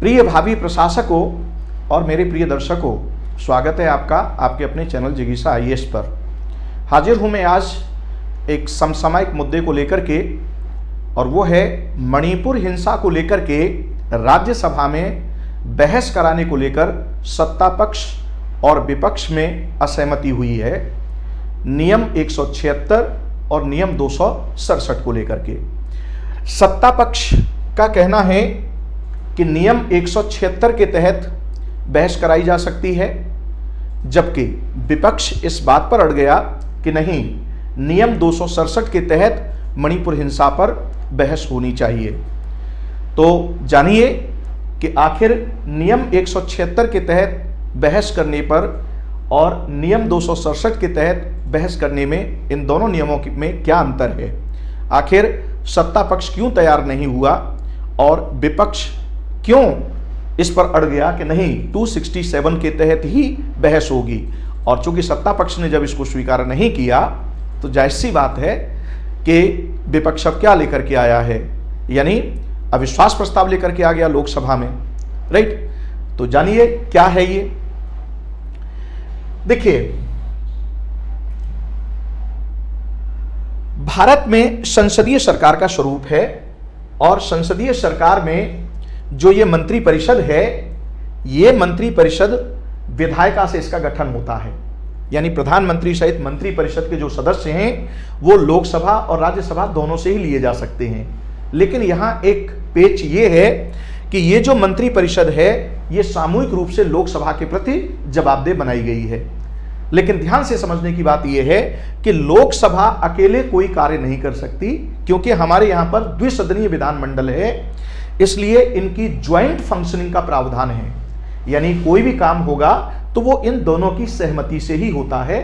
प्रिय भावी प्रशासकों और मेरे प्रिय दर्शकों, स्वागत है आपका आपके अपने चैनल जिज्ञासा आईएएस पर। हाजिर हूं मैं आज एक समसामयिक मुद्दे को लेकर के, और वो है मणिपुर हिंसा को लेकर के राज्यसभा में बहस कराने को लेकर सत्ता पक्ष और विपक्ष में असहमति हुई है। नियम 176 और नियम 267 को लेकर के सत्ता पक्ष का कहना है कि नियम 176 के तहत बहस कराई जा सकती है, जबकि विपक्ष इस बात पर अड़ गया कि नहीं, नियम 267 के तहत मणिपुर हिंसा पर बहस होनी चाहिए। तो जानिए कि आखिर नियम 176 के तहत बहस करने पर और नियम 267 के तहत बहस करने में इन दोनों नियमों में क्या अंतर है। आखिर सत्ता पक्ष क्यों तैयार नहीं हुआ और विपक्ष क्यों इस पर अड़ गया कि नहीं 267 के तहत ही बहस होगी। और चूंकि सत्ता पक्ष ने जब इसको स्वीकार नहीं किया तो जाहिर सी बात है कि विपक्ष अब क्या लेकर के आया है, यानी अविश्वास प्रस्ताव लेकर के आ गया लोकसभा में, राइट। तो जानिए क्या है ये। देखिए, भारत में संसदीय सरकार का स्वरूप है और संसदीय सरकार में जो ये मंत्री परिषद है, ये मंत्री परिषद विधायिका से इसका गठन होता है, यानी प्रधानमंत्री सहित मंत्री परिषद के जो सदस्य हैं वो लोकसभा और राज्यसभा दोनों से ही लिए जा सकते हैं। लेकिन यहां एक पेच ये है कि ये जो मंत्री परिषद है ये सामूहिक रूप से लोकसभा के प्रति जवाबदेह बनाई गई है। लेकिन ध्यान से समझने की बात यह है कि लोकसभा अकेले कोई कार्य नहीं कर सकती, क्योंकि हमारे यहां पर द्विसदनीय विधानमंडल है, इसलिए इनकी ज्वाइंट फंक्शनिंग का प्रावधान है। यानी कोई भी काम होगा तो वो इन दोनों की सहमति से ही होता है,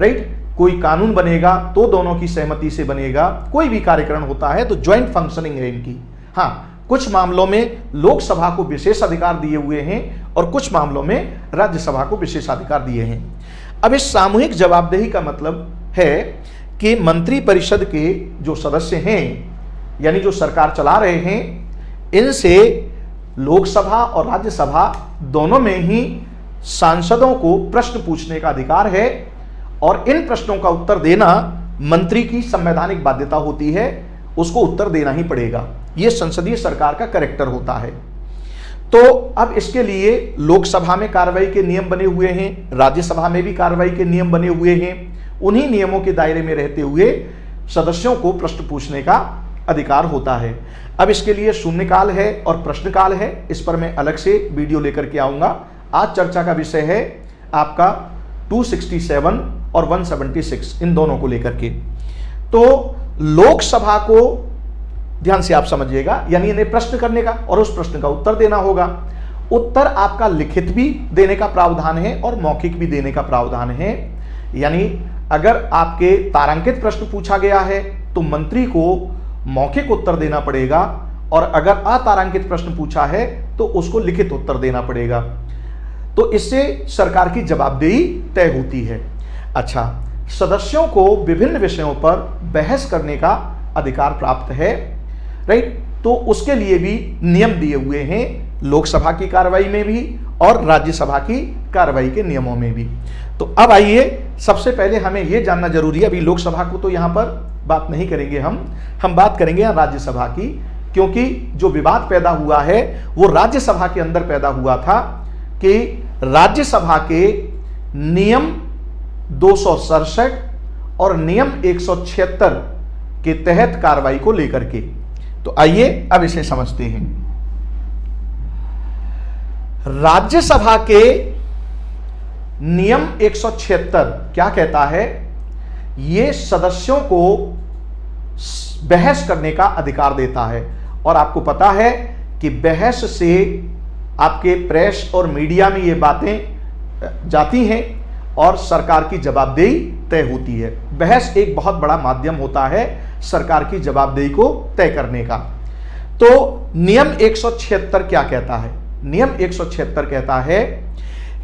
राइट। कोई कानून बनेगा तो दोनों की सहमति से बनेगा, कोई भी कार्यक्रम होता है तो ज्वाइंट फंक्शनिंग है इनकी। हाँ, कुछ मामलों में लोकसभा को विशेष अधिकार दिए हुए हैं और कुछ मामलों में राज्यसभा को विशेषाधिकार दिए हैं। अब इस सामूहिक जवाबदेही का मतलब है कि मंत्री परिषद के जो सदस्य हैं, यानी जो सरकार चला रहे हैं, इनसे लोकसभा और राज्यसभा दोनों में ही सांसदों को प्रश्न पूछने का अधिकार है और इन प्रश्नों का उत्तर देना मंत्री की संवैधानिक बाध्यता होती है, उसको उत्तर देना ही पड़ेगा। यह संसदीय सरकार का कैरेक्टर होता है। तो अब इसके लिए लोकसभा में कार्रवाई के नियम बने हुए हैं, राज्यसभा में भी कार्रवाई के नियम बने हुए हैं। उन्हीं नियमों के दायरे में रहते हुए सदस्यों को प्रश्न पूछने का अधिकार होता है। अब इसके लिए शून्यकाल है और प्रश्नकाल है, इस पर मैं अलग से वीडियो लेकर के आऊंगा। आज चर्चा का विषय है आपका 267 और 176, इन दोनों को लेकर के। तो लोकसभा को ध्यान से आप समझिएगा, यानी इन्हें प्रश्न करने का और उस प्रश्न का उत्तर देना होगा। उत्तर आपका लिखित भी देने का प्रावधान है और मौखिक भी देने का प्रावधान है। यानी अगर आपके तारांकित प्रश्न पूछा गया है तो मंत्री को मौखिक उत्तर देना पड़ेगा, और अगर अतारांकित प्रश्न पूछा है तो उसको लिखित उत्तर देना पड़ेगा। तो इससे सरकार की जवाबदेही तय होती है। अच्छा, सदस्यों को विभिन्न विषयों पर बहस करने का अधिकार प्राप्त है, राइट। तो उसके लिए भी नियम दिए हुए हैं, लोकसभा की कार्रवाई में भी और राज्यसभा की कार्रवाई के नियमों में भी। तो अब आइए, सबसे पहले हमें यह जानना जरूरी है, अभी लोकसभा को तो यहां पर बात नहीं करेंगे, हम बात करेंगे राज्यसभा की, क्योंकि जो विवाद पैदा हुआ है वो राज्यसभा के अंदर पैदा हुआ था कि राज्यसभा के नियम 267 और नियम 176 के तहत कार्रवाई को लेकर के। तो आइए अब इसे समझते हैं। राज्यसभा के नियम 176 क्या कहता है? ये सदस्यों को बहस करने का अधिकार देता है, और आपको पता है कि बहस से आपके प्रेस और मीडिया में ये बातें जाती हैं और सरकार की जवाबदेही तय होती है। बहस एक बहुत बड़ा माध्यम होता है सरकार की जवाबदेही को तय करने का। तो नियम 176 क्या कहता है? नियम 176 कहता है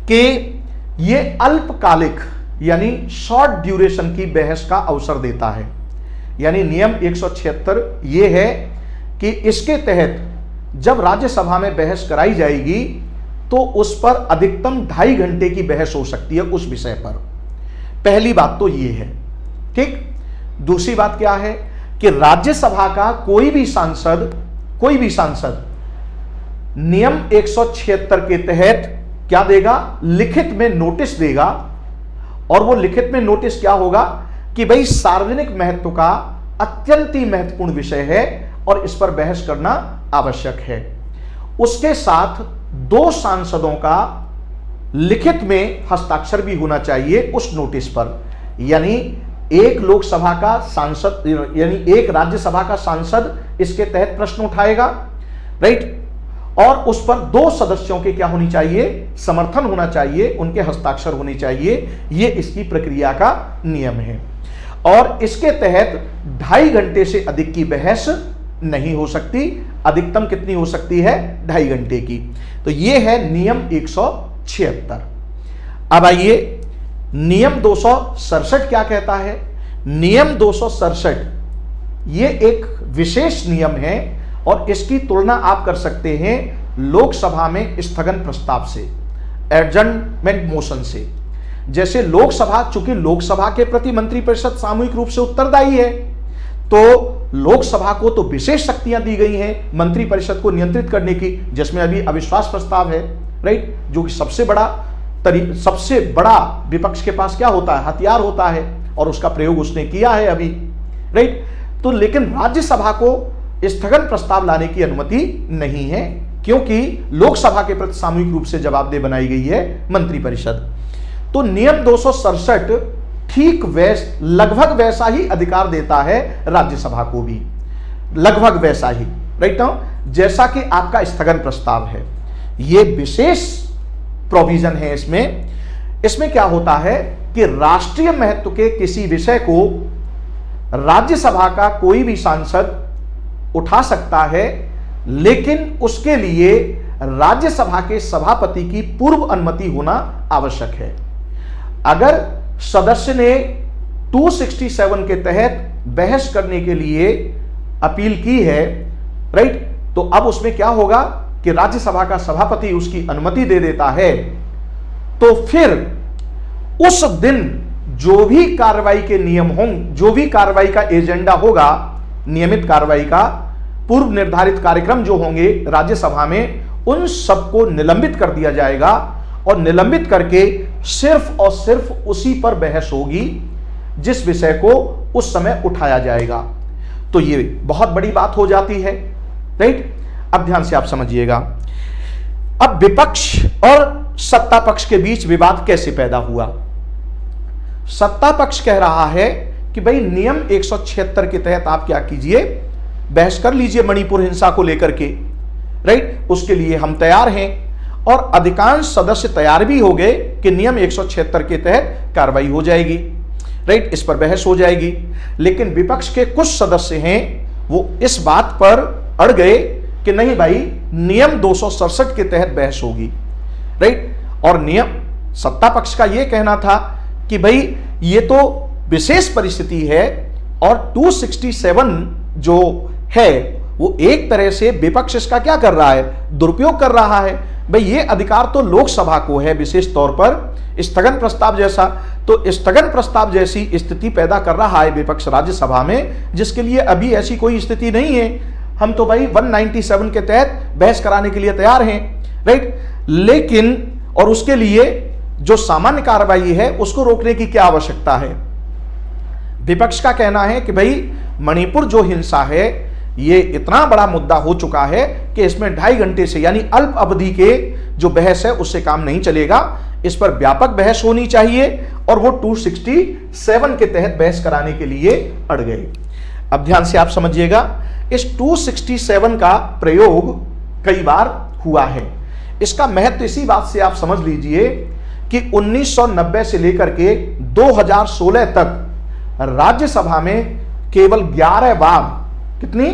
कि ये अल्पकालिक यानी शॉर्ट ड्यूरेशन की बहस का अवसर देता है। यानी नियम 176 ये है कि इसके तहत जब राज्यसभा में बहस कराई जाएगी तो उस पर अधिकतम 2.5 घंटे की बहस हो सकती है उस विषय पर। पहली बात तो ये है, ठीक। दूसरी बात क्या है कि राज्यसभा का कोई भी सांसद नियम 176 के तहत क्या देगा, लिखित में नोटिस देगा। और वो लिखित में नोटिस क्या होगा कि भाई सार्वजनिक महत्व का अत्यंत ही महत्वपूर्ण विषय है और इस पर बहस करना आवश्यक है। उसके साथ 2 सांसदों का लिखित में हस्ताक्षर भी होना चाहिए उस नोटिस पर। यानी एक लोकसभा का सांसद यानी एक राज्यसभा का सांसद इसके तहत प्रश्न उठाएगा, राइट, और उस पर 2 सदस्यों के क्या होनी चाहिए, समर्थन होना चाहिए, उनके हस्ताक्षर होने चाहिए। ये इसकी प्रक्रिया का नियम है और इसके तहत 2.5 घंटे से अधिक की बहस नहीं हो सकती। अधिकतम कितनी हो सकती है, 2.5 घंटे की। तो ये है नियम 176। अब आइए नियम 267 क्या कहता है। नियम 267 ये एक विशेष नियम है और इसकी तुलना आप कर सकते हैं लोकसभा में स्थगन प्रस्ताव से, एडजर्नमेंट मोशन से। जैसे लोकसभा, चूंकि लोकसभा के प्रति मंत्रिपरिषद सामूहिक रूप से उत्तरदायी है, तो लोकसभा को तो विशेष शक्तियां दी गई हैं मंत्रिपरिषद को नियंत्रित करने की, जिसमें अभी अविश्वास प्रस्ताव है, राइट, जो कि सबसे बड़ा विपक्ष के पास क्या होता है, हथियार होता है, और उसका प्रयोग उसने किया है अभी, राइट। तो लेकिन राज्यसभा को स्थगन प्रस्ताव लाने की अनुमति नहीं है, क्योंकि लोकसभा के प्रति सामूहिक रूप से जवाबदेह बनाई गई है मंत्रिपरिषद। तो नियम 267 ठीक लगभग वैसा ही अधिकार देता है राज्यसभा को भी, लगभग वैसा ही, राइट ना, जैसा कि आपका स्थगन प्रस्ताव है। यह विशेष प्रोविजन है इसमें क्या होता है कि राष्ट्रीय महत्व के किसी विषय को राज्यसभा का कोई भी सांसद उठा सकता है, लेकिन उसके लिए राज्यसभा के सभापति की पूर्व अनुमति होना आवश्यक है। अगर सदस्य ने 267 के तहत बहस करने के लिए अपील की है, राइट, तो अब उसमें क्या होगा कि राज्यसभा का सभापति उसकी अनुमति दे देता है, तो फिर उस दिन जो भी कार्रवाई के नियम होंगे, जो भी कार्रवाई का एजेंडा होगा, नियमित कार्रवाई का पूर्व निर्धारित कार्यक्रम जो होंगे राज्यसभा में, उन सबको निलंबित कर दिया जाएगा और निलंबित करके सिर्फ और सिर्फ उसी पर बहस होगी जिस विषय को उस समय उठाया जाएगा। तो ये बहुत बड़ी बात हो जाती है, राइट। अब ध्यान से आप समझिएगा, अब विपक्ष और सत्ता पक्ष के बीच विवाद कैसे पैदा हुआ। सत्ता पक्ष कह रहा है कि भाई नियम 176 के तहत आप क्या कीजिए, बहस कर लीजिए मणिपुर हिंसा को लेकर के, राइट, उसके लिए हम तैयार हैं। और अधिकांश सदस्य तैयार भी हो गए कि नियम 176 के तहत कार्रवाई हो जाएगी, राइट, इस पर बहस हो जाएगी। लेकिन विपक्ष के कुछ सदस्य हैं वो इस बात पर अड़ गए कि नहीं भाई, नियम 267 के तहत बहस होगी, राइट। और नियम सत्ता पक्ष का यह कहना था कि भाई ये तो विशेष परिस्थिति है और 267 जो है वो एक तरह से विपक्ष इसका क्या कर रहा है, दुरुपयोग कर रहा है। भाई ये अधिकार तो लोकसभा को है, विशेष तौर पर स्थगन प्रस्ताव जैसा। तो स्थगन प्रस्ताव जैसी स्थिति पैदा कर रहा है विपक्ष राज्यसभा में, जिसके लिए अभी ऐसी कोई स्थिति नहीं है। हम तो भाई 197 के तहत बहस कराने के लिए तैयार हैं, राइट। लेकिन और उसके लिए जो सामान्य कार्रवाई है उसको रोकने की क्या आवश्यकता है। विपक्ष का कहना है कि भाई मणिपुर जो हिंसा है ये इतना बड़ा मुद्दा हो चुका है कि इसमें 2.5 घंटे से यानी अल्प अवधि के जो बहस है उससे काम नहीं चलेगा, इस पर व्यापक बहस होनी चाहिए। और वो 267 के तहत बहस कराने के लिए अड़ गए। अब ध्यान से आप समझिएगा, इस 267 का प्रयोग कई बार हुआ है। इसका महत्व इसी बात से आप समझ लीजिए कि 1990 से लेकर के 2016 तक राज्यसभा में केवल 11 बार, कितनी,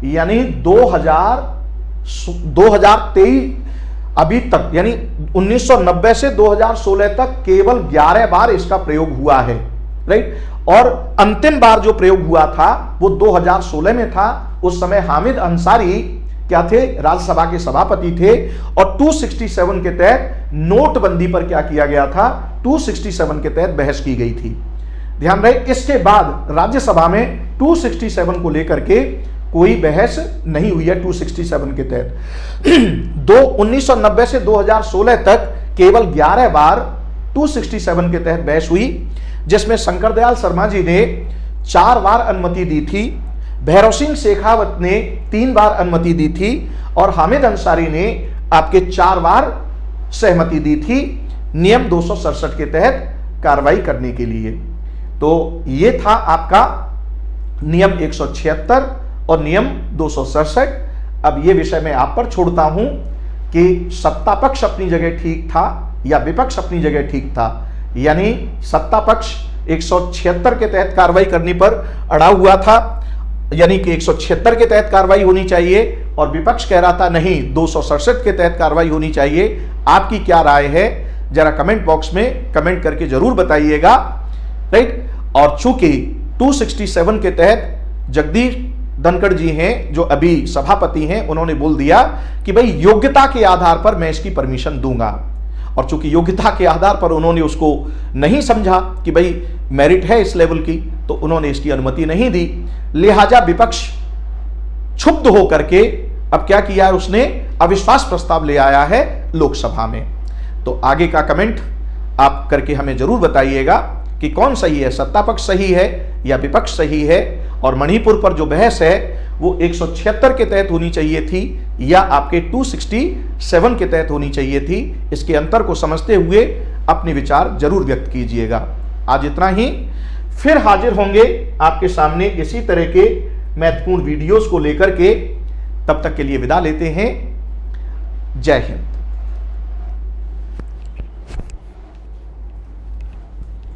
यानी 2023 अभी तक, यानी 1990 से 2016 तक केवल 11 बार इसका प्रयोग हुआ है, राइट। और अंतिम बार जो प्रयोग हुआ था वो 2016 में था। उस समय हामिद अंसारी क्या थे, राज्यसभा के सभापति थे। और 267 के तहत नोटबंदी पर क्या किया गया था, 267 के तहत बहस की गई थी। ध्यान रहे, इसके बाद राज्यसभा में 267 को लेकर के कोई बहस नहीं हुई है 267 के तहत। 1990 से 2016 तक केवल 11 बार 267 के तहत बहस हुई, जिसमें शंकर दयाल शर्मा जी ने 4 बार अनुमति दी थी, भैरव सिंह शेखावत ने 3 बार अनुमति दी थी और हामिद अंसारी ने आपके 4 बार सहमति दी थी नियम 267 के तहत कार्रवाई करने के लिए। तो ये था आपका नियम 176 और नियम 267। अब ये विषय मैं आप पर छोड़ता हूं कि सत्ता पक्ष अपनी जगह ठीक था या विपक्ष अपनी जगह ठीक था। यानी सत्ता पक्ष 176 के तहत कार्रवाई करने पर अड़ा हुआ था, यानी कि 176 के तहत कार्रवाई होनी चाहिए, और विपक्ष कह रहा था नहीं 267 के तहत कार्रवाई होनी चाहिए। आपकी क्या राय है, जरा कमेंट बॉक्स में कमेंट करके जरूर बताइएगा, राइट। और चूंकि 267 के तहत जगदीश धनखड़ जी हैं जो अभी सभापति हैं, उन्होंने बोल दिया कि भाई योग्यता के आधार पर मैं इसकी परमिशन दूंगा, और चूंकि योग्यता के आधार पर उन्होंने उसको नहीं समझा कि भाई मेरिट है इस लेवल की, तो उन्होंने इसकी अनुमति नहीं दी। लिहाजा विपक्ष क्षुब्ध होकर के अब क्या किया है, उसने अविश्वास प्रस्ताव ले आया है लोकसभा में। तो आगे का कमेंट आप करके हमें जरूर बताइएगा कि कौन सही है, सत्ता पक्ष सही है या विपक्ष सही है, और मणिपुर पर जो बहस है वो 176 के तहत होनी चाहिए थी या आपके 267 के तहत होनी चाहिए थी। इसके अंतर को समझते हुए अपने विचार जरूर व्यक्त कीजिएगा। आज इतना ही, फिर हाजिर होंगे आपके सामने इसी तरह के महत्वपूर्ण वीडियोस को लेकर के। तब तक के लिए विदा लेते हैं। जय हिंद।